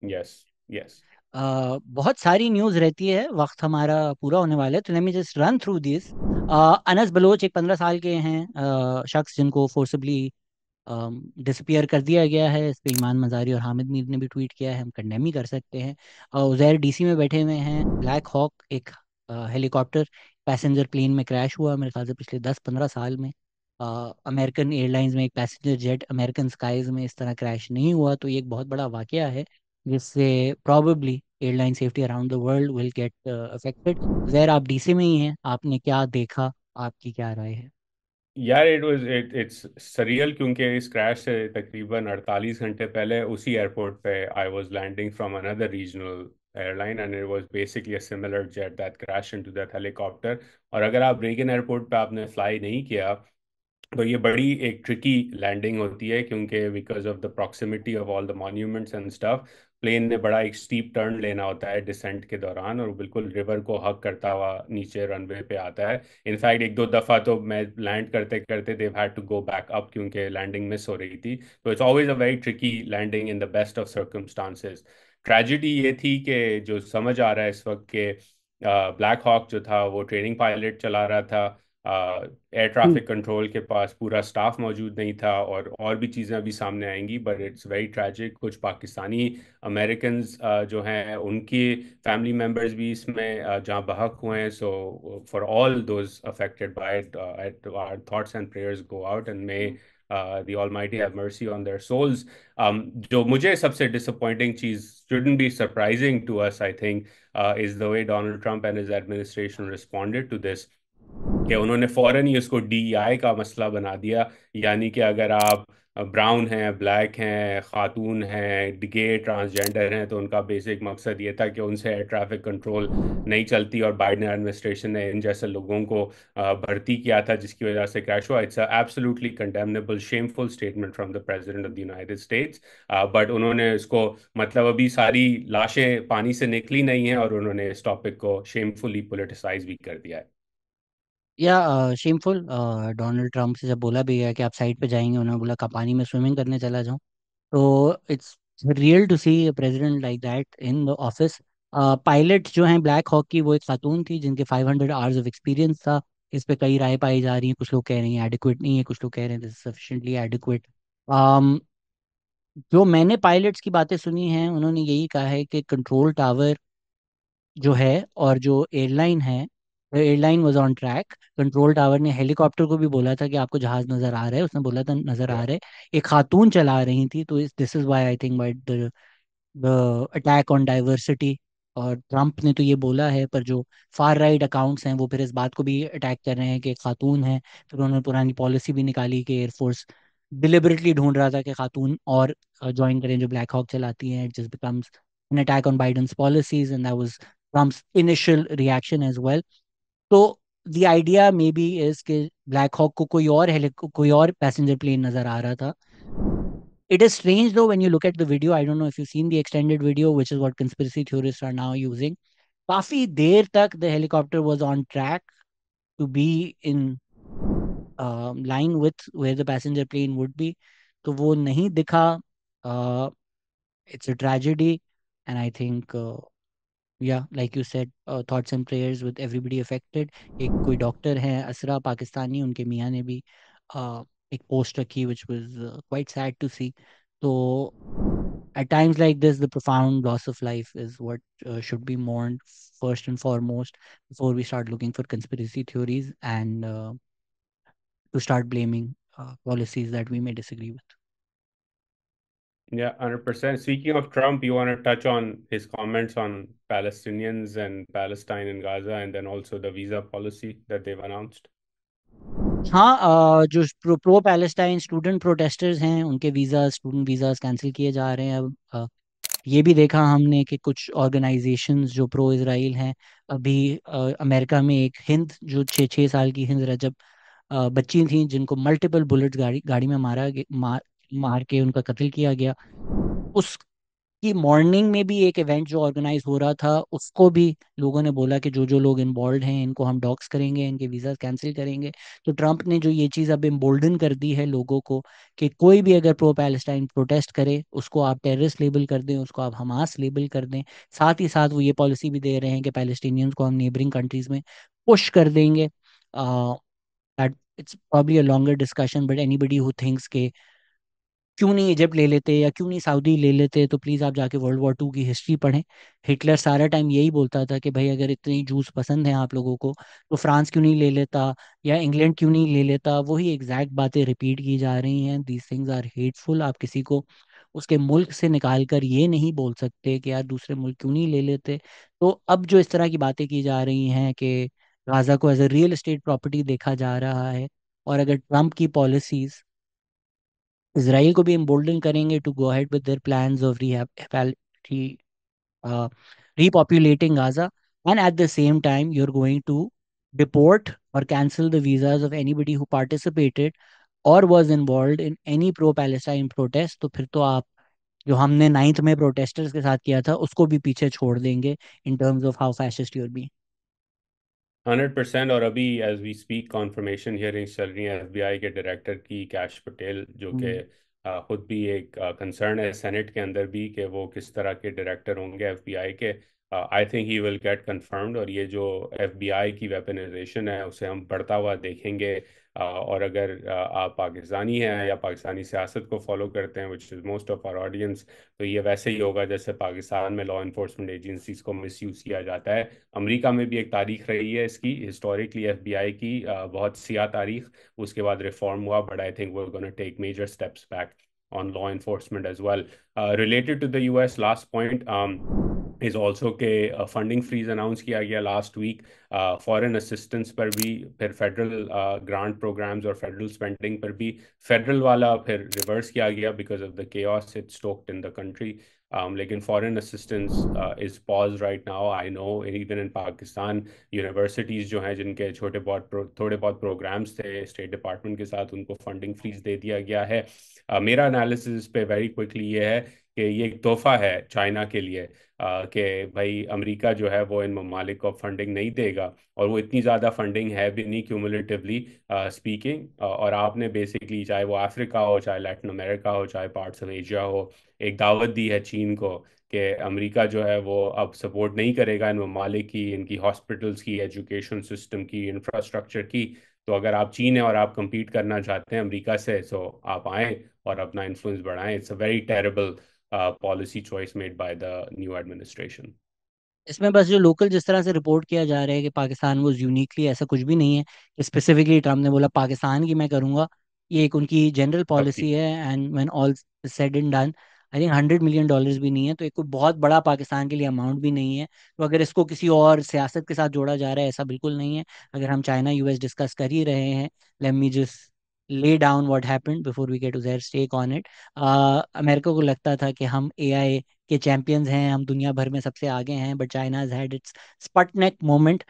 Speaker 2: Yes, yes.
Speaker 1: बहुत सारी न्यूज़ रहती है, वक्त हमारा पूरा होने वाला है, तो let me just run through this. Anas Baloch एक 15 साल के हैं शख्स जिनको फोर्सबली डिसपियर कर दिया गया है। इस पे ईमान मजारी और हामिद मीर ने भी ट्वीट किया है, हम कंडेम ही कर सकते हैं। उज़ैर DC में बैठे हुए हैं। ब्लैक हॉक एक हेलीकॉप्टर पैसेंजर प्लेन में क्रैश हुआ मेरे ख्याल से पिछले 10-15 साल में। अमेरिकन एयरलाइंस में एक पैसेंजर जेट अमेरिकन स्काईज में इस तरह क्रैश नहीं हुआ, तो ये एक बहुत बड़ा वाकया है जिससे probably airline safety around the world will get affected. जैर आप DC में ही हैं, आपने क्या देखा, आपकी क्या राय है?
Speaker 2: यार इट्स सरियल, क्योंकि इस क्रैश से तकरीबन 48 घंटे पहले उसी एयरपोर्ट पे I was landing from another regional airline and it was basically a similar jet that crash into that helicopter. और अगर आप रेगन एयरपोर्ट पे आपने फ्लाई नहीं किया, तो ये बड़ी एक ट्रिकी लैंडिंग होती है, क्योंकि because of the proximity of all the monuments and stuff, plane ने बड़ा एक स्टीप टर्न लेना होता है डिसेंट के दौरान, और वो बिल्कुल रिवर को हक करता हुआ नीचे रनवे पे आता है। इनफैक्ट एक दो दफ़ा तो मैं लैंड करते करते they've had to go back up क्योंकि लैंडिंग मिस हो रही थी। तो it's always a very tricky landing in the best of circumstances. Tragedy ये थी कि जो समझ आ रहा है इस वक्त के ब्लैक हॉक जो था वो ट्रेनिंग पायलट चला रहा था, एयर ट्रैफिक कंट्रोल के पास पूरा स्टाफ मौजूद नहीं था, और भी चीज़ें अभी सामने आएंगी, बट इट्स वेरी ट्रैजिक। कुछ पाकिस्तानी अमेरिकन जो हैं उनकी फैमिली मेम्बर्स भी इसमें जहाँ बहक हुए हैं। So for all those affected by it, our thoughts and prayers go out and may the Almighty have mercy on their souls. जो मुझे सबसे disappointing cheese shouldn't be surprising to us, I think, is the way Donald Trump and his administration responded to this. कि उन्होंने फौरन ही उसको DEI का मसला बना दिया, यानी कि अगर आप ब्राउन हैं, ब्लैक हैं, खातून हैं, गे, ट्रांसजेंडर हैं, तो उनका बेसिक मकसद ये था कि उनसे एयर ट्रैफिक कंट्रोल नहीं चलती, और बाइडेन एडमिनिस्ट्रेशन ने इन जैसे लोगों को भर्ती किया था जिसकी वजह से क्रैश हुआ। It's absolutely condemnable shameful statement from the president of the United states. But उन्होंने इसको, मतलब अभी सारी लाशें पानी से निकली नहीं हैं और उन्होंने इस टॉपिक को शेमफुली पोलिटिसाइज भी कर दिया है।
Speaker 1: या शेमफुल, डोनाल्ड ट्रंप से जब बोला भी गया कि आप साइड पे जाएंगे, उन्होंने बोला कि पानी में स्विमिंग करने चला जाऊं। तो it's real to see president like that in the office. Pilot जो हैं ब्लैक हॉक की, वो एक खातून थी जिनके 500 आवर्स ऑफ एक्सपीरियंस था। इस पे कई राय पाई जा रही हैं, कुछ लोग कह रहे हैं एडिक्वेट नहीं है, कुछ लोग कह रहे हैं दिस सफिशिएंटली एडिक्वेट। जो मैंने पायलट्स की बातें सुनी हैं, उन्होंने यही कहा है कि कंट्रोल टावर जो है और जो एयरलाइन है, airline was on track. Control tower ने हेलीकॉप्टर को भी बोला था कि आपको जहाज नजर आ रहा है, उसने बोला था नजर आ रहा है। एक खातून चला रही थी, तो this is why I think the attack on diversity. और ट्रम्प ने तो ये बोला है, पर जो फार राइट अकाउंट्स हैं वो फिर इस बात को भी अटैक कर रहे हैं कि खातून है। फिर उन्होंने पुरानी पॉलिसी भी निकाली कि एयरफोर्स डिलिबरेटली ढूंढ रहा था कि खातून और ज्वाइन करें जो ब्लैक हॉक चलाती हैं। It just becomes an attack on Biden's policies and that was Trump's initial reaction as well. तो the idea maybe is कि ब्लैक हॉक को कोई और पैसेंजर प्लेन नजर आ रहा था। It is strange though when you look at the video. I don't know if you've seen the extended video, which is what conspiracy theorists are now using. काफी देर तक the helicopter was on track to be in line with where the passenger plane would be. तो वो नहीं दिखा। It's a tragedy, and I think या like you said thoughts and prayers with everybody affected. एक कोई doctor हैं असरा पाकिस्तानी, उनके मियाँ ने भी एक पोस्ट रखी which was quite sad to see. तो at times like this the profound loss of life is what should be mourned first and foremost before we start looking for conspiracy theories and to start blaming policies that we may disagree with.
Speaker 2: Yeah, 100%. Speaking of Trump, you want to touch on his comments on Palestinians and Palestine and Gaza, and then also the visa policy that they've announced?
Speaker 1: हाँ, जो pro Palestine student protesters हैं उनके visa student visas cancel किए जा रहे हैं अब। ये भी देखा हमने कि कुछ ऑर्गेनाइजेशंस जो प्रो इसराइल हैं, अभी अमेरिका में एक हिंद जो 6 6 साल की हिंद रजब बच्ची थी जिनको मल्टीपल बुलेट्स गाड़ी गाड़ी में मार के उनका कत्ल किया गया। उस कि मॉर्निंग में भी एक इवेंट जो ऑर्गेनाइज हो रहा था उसको भी लोगों ने बोला कि जो जो लोग इन्वॉल्व हैं इनको हम डॉक्स करेंगे, इनके वीज़ा कैंसिल करेंगे। तो ट्रंप ने जो ये चीज़ अब एम्बोल्डन कर दी है लोगों को कि कोई भी अगर प्रो पैलेस्टाइन प्रोटेस्ट करे उसको आप टेररिस्ट लेबल कर दें, उसको आप हमास लेबल कर दें। साथ ही साथ वो ये पॉलिसी भी दे रहे हैं कि पैलेस्टीनियंस को हम नेबरिंग कंट्रीज में पुश कर देंगे। That it's probably a longer discussion, but anybody who thinks के क्यों नहीं इजिप्ट ले लेते या क्यों नहीं सऊदी ले लेते, तो प्लीज़ आप जाके वर्ल्ड वॉर 2 की हिस्ट्री पढ़ें। हिटलर सारा टाइम यही बोलता था कि भाई अगर इतनी जूस पसंद है आप लोगों को तो फ्रांस क्यों नहीं ले लेता या इंग्लैंड क्यों नहीं ले लेता। वही एग्जैक्ट बातें रिपीट की जा रही हैं। These things are hateful. आप किसी को उसके मुल्क से निकाल कर ये नहीं बोल सकते कि यार दूसरे मुल्क क्यों नहीं ले लेते। तो अब जो इस तरह की बातें की जा रही हैं कि गाजा को as a real estate property देखा जा रहा है, और अगर ट्रम्प की पॉलिसीज इसराइल को भी एम्बोल्डन करेंगे to go ahead with their plans of repopulating Gaza, and at the same time you're going to deport or cancel the visas of anybody who participated or was involved in any pro-Palestine protest, तो फिर तो आप जो हमने 9th में protesters के साथ किया था उसको भी पीछे छोड़ देंगे in terms of how fascist you're being.
Speaker 2: 100%। और अभी as we speak confirmation hearings चल रही हैं एफबीआई के डायरेक्टर की, कैश पटेल, जो कि
Speaker 1: हम्म।
Speaker 2: खुद भी एक कंसर्न है सेनेट के अंदर भी कि वो किस तरह के डायरेक्टर होंगे एफबीआई के। I think he will get confirmed, और ये जो एफबीआई की वेपनाइजेशन है उसे हम बढ़ता हुआ देखेंगे। और अगर आप पाकिस्तानी हैं या पाकिस्तानी सियासत को फॉलो करते हैं, which is most of our audience, तो ये वैसे ही होगा जैसे पाकिस्तान में लॉ इन्फोर्समेंट एजेंसीज को मिसयूज़ किया जाता है। अमेरिका में भी एक तारीख रही है इसकी, हिस्टोरिकली एफबीआई की बहुत सिया तारीख। उसके बाद रिफॉर्म हुआ, but I think we're going to take major steps back on law enforcement as well. Related to the US, last point is also के फंडिंग फ्रीज अनाउंस किया गया लास्ट वीक। फॉरेन असिस्टेंस पर भी, फिर federal grant programmes और federal spending पर भी federal वाला फिर रिवर्स किया गया because of the chaos it stoked in the country. लेकिन foreign assistance is pause right now. I know even in Pakistan universities जो हैं जिनके थोड़े बहुत प्रोग्राम्स थे स्टेट डिपार्टमेंट के साथ, उनको फंडिंग फ्रीज दे दिया गया है। मेरा एनालिसिस पे वेरी क्विकली ये है कि ये एक तोहफा है चाइना के लिए, कि भाई अमेरिका जो है वो इन ममालिक को फंडिंग नहीं देगा, और वो इतनी ज़्यादा फंडिंग है भी नहीं क्यूमुलेटिवली स्पीकिंग। और आपने बेसिकली, चाहे वो अफ्रीका हो, चाहे लैटिन अमेरिका हो, चाहे पार्ट्स ऑफ एशिया हो, एक दावत दी है चीन को कि अमेरिका जो है वो अब सपोर्ट नहीं करेगा इन ममालिक की, इनकी हॉस्पिटल्स की, एजुकेशन सिस्टम की, इंफ्रास्ट्रक्चर की। तो अगर आप चीन है और आप compete करना चाहते हैं अमेरिका से, सो आप आएँ और अपना इन्फ्लुएंस बढ़ाएं। It's a very terrible policy choice made by the new administration.
Speaker 1: इसमें बस जो लोकल जिस तरह से रिपोर्ट किया जा रहा है कि पाकिस्तान वो यूनिकली, ऐसा कुछ भी नहीं है कि स्पेसिफिकली ट्रम्प ने बोला पाकिस्तान की मैं करूंगा। ये एक उनकी जनरल
Speaker 2: सबकी।
Speaker 1: पॉलिसी है, and when all said and done I think $100 million भी नहीं है, तो एक कोई बहुत बड़ा पाकिस्तान के लिए अमाउंट भी नहीं है। तो अगर इसको किसी और सियासत के साथ जोड़ा जा रहा है, ऐसा बिल्कुल नहीं है। अगर हम चाइना यूएस डिस्कस कर ही रहे हैं, let me just lay down what happened before we get to their take on it. America को लगता था कि हम एआई के चैंपियंस हैं, हम दुनिया भर में सबसे आगे हैं, but China has had its Sputnik moment.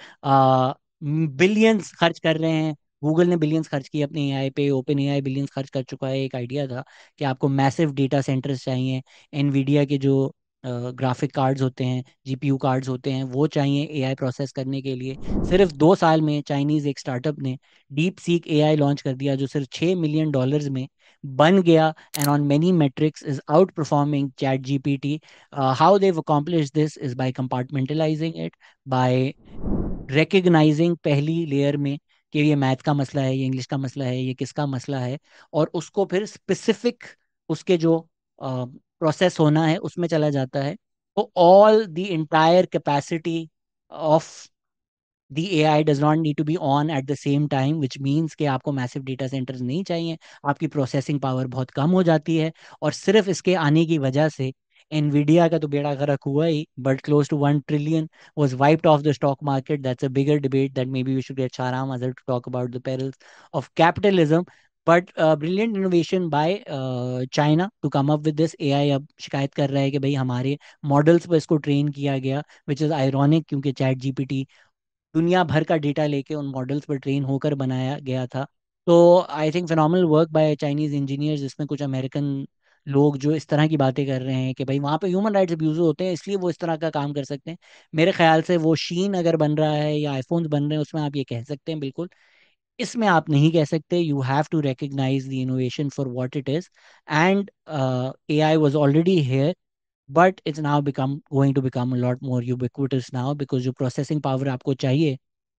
Speaker 1: Billions खर्च कर रहे हैं, गूगल ने बिलियंस खर्च किए अपने एआई पे, ओपन एआई बिलियंस खर्च कर चुका है। एक आइडिया था कि आपको मैसिव डेटा सेंटर्स चाहिए, एनवीडिया के जो ग्राफिक कार्ड्स होते हैं, जीपीयू कार्ड्स होते हैं, वो चाहिए एआई प्रोसेस करने के लिए। सिर्फ 2 साल में चाइनीज एक स्टार्टअप ने डीप सीक एआई लॉन्च कर दिया जो सिर्फ $6 मिलियन में बन गया, and on many metrics is outperforming chat gpt. How they've accomplished this is by compartmentalizing it, by recognizing पहली लेयर में कि ये मैथ का मसला है, ये इंग्लिश का मसला है, ये किसका मसला है, और उसको फिर स्पेसिफिक उसके जो प्रोसेस होना है उसमें चला जाता है। तो all the entire capacity of the AI does not need to be on at the same time, which means कि आपको मैसिव डेटा सेंटर्स नहीं चाहिए, आपकी प्रोसेसिंग पावर बहुत कम हो जाती है। और सिर्फ इसके आने की वजह से एनवीडिया का तो बेड़ा गर्क हुआ ही, but close to 1 trillion was wiped off the stock market. That's a bigger debate that maybe we should get Shahram Azhar to talk about the perils of capitalism. But brilliant innovation by China to come up with this. AI अब शिकायत कर रहा है कि भाई हमारे models पर इसको ट्रेन किया गया, विच इज़ आयरॉनिक क्योंकि चैट जीपीटी दुनिया भर का डेटा लेके उन मॉडल्स पर ट्रेन होकर बनाया गया था। तो I think phenomenal work by Chinese engineers, जिसमें कुछ अमेरिकन लोग जो इस तरह की बातें कर रहे हैं कि भाई वहाँ पे ह्यूमन राइट्स अब्यूज होते हैं इसलिए वो इस तरह का काम कर सकते हैं। मेरे ख्याल से वो शीन अगर बन रहा है या आईफोन्स बन रहे हैं उसमें आप ये कह सकते हैं बिल्कुल। इसमें आप नहीं कह सकते। You have to recognise the innovation for what it is, and AI was already here, but it's now become going to become a lot more ubiquitous now, because जो processing power आपको चाहिए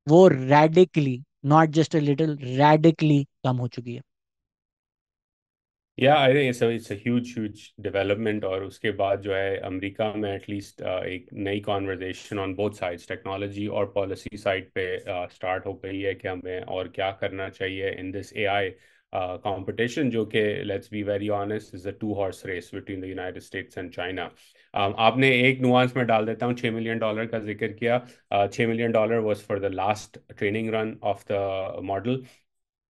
Speaker 1: वो radically, not just a little, radically कम हो चुकी है।
Speaker 2: या I think it's a huge development. और उसके बाद जो है अमेरिका में एटलीस्ट एक नई conversation on both sides, technology और पॉलिसी साइड पे स्टार्ट हो गई है कि हमें और क्या करना चाहिए इन दिस एआई कंपटीशन, जो कि let's be very honest is a two horse race between the United States and China. आपने एक नुआंस में डाल देता हूँ, $6 मिलियन का जिक्र किया। $6 million was for the last training run of the model,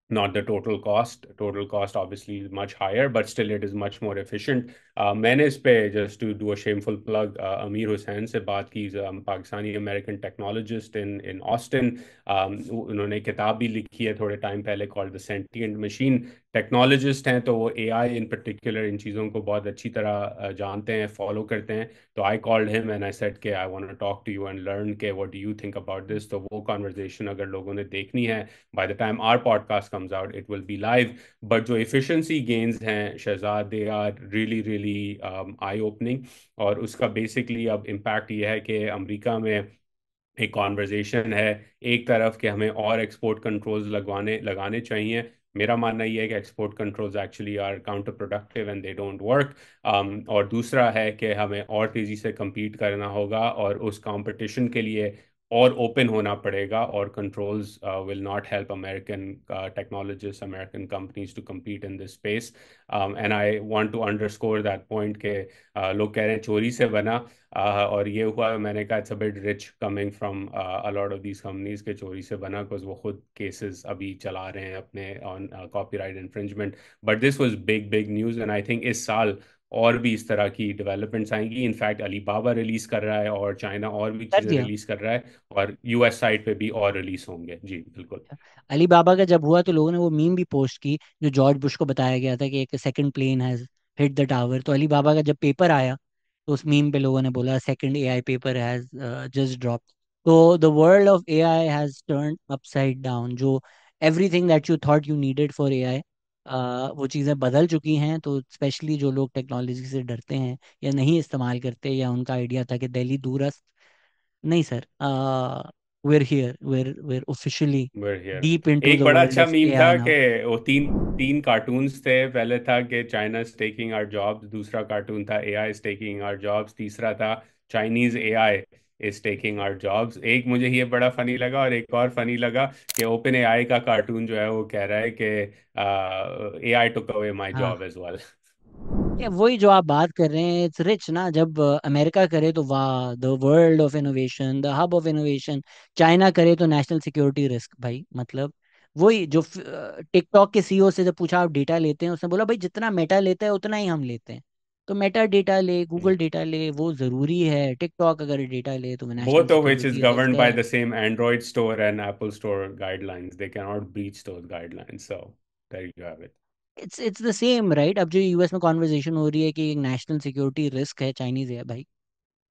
Speaker 2: not the total cost. Total cost obviously is much higher, but still it is much more efficient. मैंने इस पे just to do a shameful plug, अमीर हुसैन से बात की, Pakistani American technologist in Austin. उन्होंने किताब भी लिखी है थोड़े टाइम पहले called the sentient machine. Technologist हैं तो वो एआई इन पर्टिकुलर इन चीज़ों को बहुत अच्छी तरह जानते हैं, फॉलो करते हैं। तो I called him and I said के I want to talk to you and learn के what do you think about this. तो वो कॉन्वर्जेशन अगर लोगों ने देखनी है, by the time our podcast comes out it will be live. But जो एफिशिएंसी गेन्स हैं Shahzad, they are really really eye opening. और उसका बेसिकली अब इम्पैक्ट ये है कि अमेरिका में एक कॉन्वर्जेशन है एक तरफ कि हमें और एक्सपोर्ट कंट्रोल्स लगवाने लगाने चाहिए। मेरा मानना ये है कि export controls actually are counter productive and they don't work. और दूसरा है कि हमें और तेज़ी से compete करना होगा और उस कंपटीशन के लिए और ओपन होना पड़ेगा, और controls will not help American technologist, American companies to compete in this space. And I want to underscore that point के लोग कह रहे हैं चोरी से बना। और ये हुआ, मैंने कहा it's a bit rich coming from a lot of these companies के चोरी से बना, बिकॉज वो खुद केसेस अभी चला रहे हैं अपने on copyright infringement. But this was big big news and I think इस साल और भी इस तरह की डेवलपमेंट्स आएंगी। इनफैक्ट अलीबाबा रिलीज कर रहा है और चाइना और भी
Speaker 1: कर
Speaker 2: चीज़ें
Speaker 1: दिया।
Speaker 2: रिलीज कर रहा है, और यूएस साइड पे भी और रिलीज होंगे। जी बिल्कुल।
Speaker 1: अली बाबा का जब हुआ तो लोगों ने वो मीम भी पोस्ट की, जो जॉर्ज बुश को बताया गया था कि एक second plane has hit the tower. तो अली बाबा का जब पेपर आया तो उस मीम पे लोगों ने बोला second AI paper has just drop. तो the world of AI has turn upside down. जो everything that you thought you needed for AI, वो चीज़ें बदल चुकी हैं। तो स्पेशली जो लोग टेक्नोलॉजी से डरते हैं या नहीं इस्तेमाल करते, या उनका आइडिया था कि दिल्ली दूरस्थ, नहीं sir, we're here, we're officially
Speaker 2: We're here.
Speaker 1: deep into
Speaker 2: एक
Speaker 1: the
Speaker 2: बड़ा
Speaker 1: world
Speaker 2: अच्छा
Speaker 1: of
Speaker 2: मीम
Speaker 1: AI
Speaker 2: था कि
Speaker 1: now.
Speaker 2: वो तीन तीन कार्टून्स थे। पहले था कि China is taking our jobs, दूसरा कार्टून था AI is taking our jobs, तीसरा था Chinese AI is taking our jobs. एक मुझे ये बड़ा फनी लगा, और एक और फनी लगा कि ओपन एआई का कार्टून जो है वो कह रहा है कि एआई टुक अवे माय
Speaker 1: हाँ,
Speaker 2: जॉब एज वेल।
Speaker 1: ये वही जो आप बात कर रहे हैं, इट्स रिच ना। जब अमेरिका करे तो वाह, the world of innovation, the hub of innovation. China करे तो नेशनल सिक्योरिटी रिस्क भाई। मतलब वही जो टिकटॉक के CEO से जब पूछा आप डेटा लेते हैं, उसने बोला भाई जितना मेटा लेता है उतना ही हम लेते हैं। तो मेटा डेटा ले, गूगल डेटा ले, वो जरूरी है। टिकटॉक अगर डेटा ले तो national
Speaker 2: Both of which is
Speaker 1: security risk
Speaker 2: governed by
Speaker 1: है।
Speaker 2: the same Android store and Apple store guidelines. They cannot breach those guidelines. So there you have it.
Speaker 1: It's the same right. अब जो US में conversation हो रही है कि एक national security risk है चाइनीज है भाई,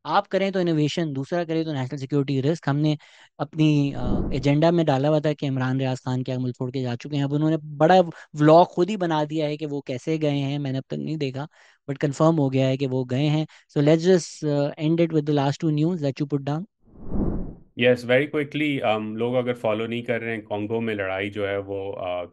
Speaker 1: आप करें तो इनोवेशन, दूसरा करें तो नेशनल सिक्योरिटी रिस्क। हमने अपनी एजेंडा में डाला हुआ था कि इमरान रियाज खान क्या मुल्क छोड़ के जा चुके हैं। अब उन्होंने बड़ा व्लॉग खुद ही बना दिया है कि वो कैसे गए हैं, मैंने अब तक नहीं देखा, बट कंफर्म हो गया है कि वो गए हैं। So let's just end it with the last two news that you put down.
Speaker 2: Yes, very quickly, लोग अगर फॉलो नहीं कर रहे हैं, कॉन्गो में लड़ाई जो है वो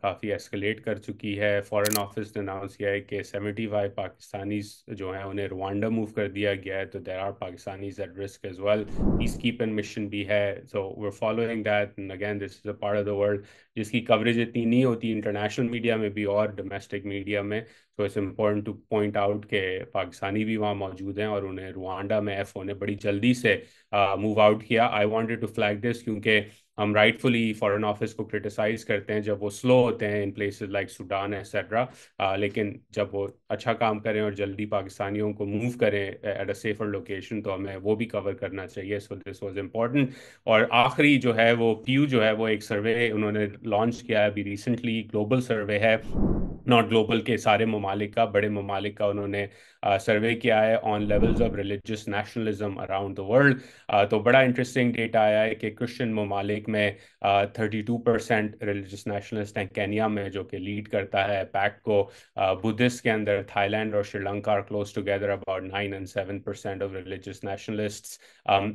Speaker 2: काफ़ी एस्केलेट कर चुकी है। फॉरेन ऑफिस ने अनाउंस किया है कि 75 पाकिस्तानीज जो हैं उन्हें रवांडा मूव कर दिया गया है, तो there are Pakistanis at risk as well. Peace keeping mission भी है, so we are following that, and again this is a part of the world जिसकी कवरेज इतनी नहीं होती इंटरनेशनल मीडिया में भी और डोमेस्टिक मीडिया में। So it's important two point out के पाकिस्तानी भी वहाँ मौजूद हैं और उन्हें रुवांडा में एफ ने बड़ी जल्दी से मूव आउट किया। I wanted to flag this क्योंकि हम राइटफुली फॉरेन ऑफिस को क्रिटिसाइज करते हैं जब वो स्लो होते हैं in places like Sudan etcetera, लेकिन जब वो अच्छा काम करें और जल्दी पाकिस्तानियों को मूव करें एट अ सेफर लोकेशन तो हमें वो भी कवर करना चाहिए। So this was important. और आखिरी जो है वो पीयू जो है वो एक सर्वे उन्होंने लॉन्च किया है अभी रिसेंटली, ग्लोबल सर्वे है, नॉट ग्लोबल के सारे ममालिक का, बड़े ममालिक का उन्होंने सर्वे किया है on levels of religious nationalism around the world. तो बड़ा इंटरेस्टिंग डेटा आया है कि क्रिश्चियन ममालिक में 32% रिलीजियस नेशनलिस्ट हैं केनिया में, जो कि लीड करता है पैक को। बुद्धिस्ट के अंदर थाईलैंड और Sri Lanka are close together about 9 and 7% of religious nationalists.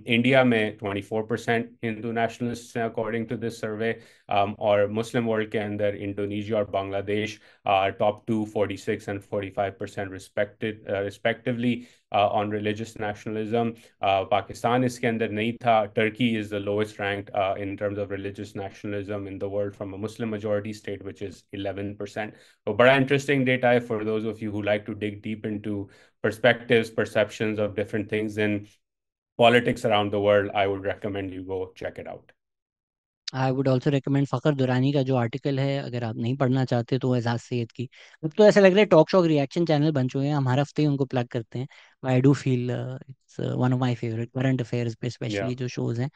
Speaker 2: India में 24% हिंदू नेशनलिस्ट हैं अकॉर्डिंग टू दिस सर्वे। और मुस्लिम वर्ल्ड के अंदर इंडोनेशिया और Bangladesh top two, 46 and 45% respectively on religious nationalism. Pakistan इसके अंदर नहीं था. Turkey is the lowest ranked in terms of religious nationalism in the world from a Muslim majority state, which is 11%. So बड़ा interesting data है for those of you who like to dig deep into perspectives, perceptions of different things in politics around the world. I would recommend you go check it out.
Speaker 1: I would also recommend Fakhar Durrani का जो article है, अगर आप नहीं पढ़ना चाहते तो एजाज सैयद की। अब तो ऐसा लग रहा है टॉक शॉक रिएक्शन चैनल बन चुके हैं, हम हर हफ्ते ही उनको प्लग करते हैं। I do feel it's one of my favourite current affairs पे
Speaker 2: Yeah.
Speaker 1: स्पेशली जो शोज़ हैं।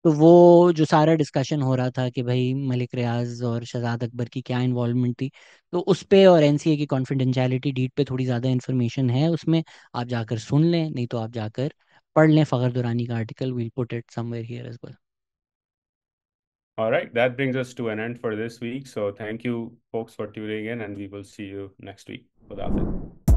Speaker 1: तो वो जो सारा डिस्कशन हो रहा था कि भाई मलिक रियाज और शहजाद अकबर की क्या इन्वॉल्वमेंट थी, तो उस पे और एनसीए की कॉन्फिडेंशियलिटी डीड पे थोड़ी ज़्यादा इन्फॉर्मेशन है उसमें। आप जाकर सुन लें, नहीं तो आप जाकर पढ़ लें फ़खर दुरानी का article. We'll put it somewhere here as well.
Speaker 2: All right, that brings us to an end for this week. So thank you, folks, for tuning in, and we will see you next week. Khudafid.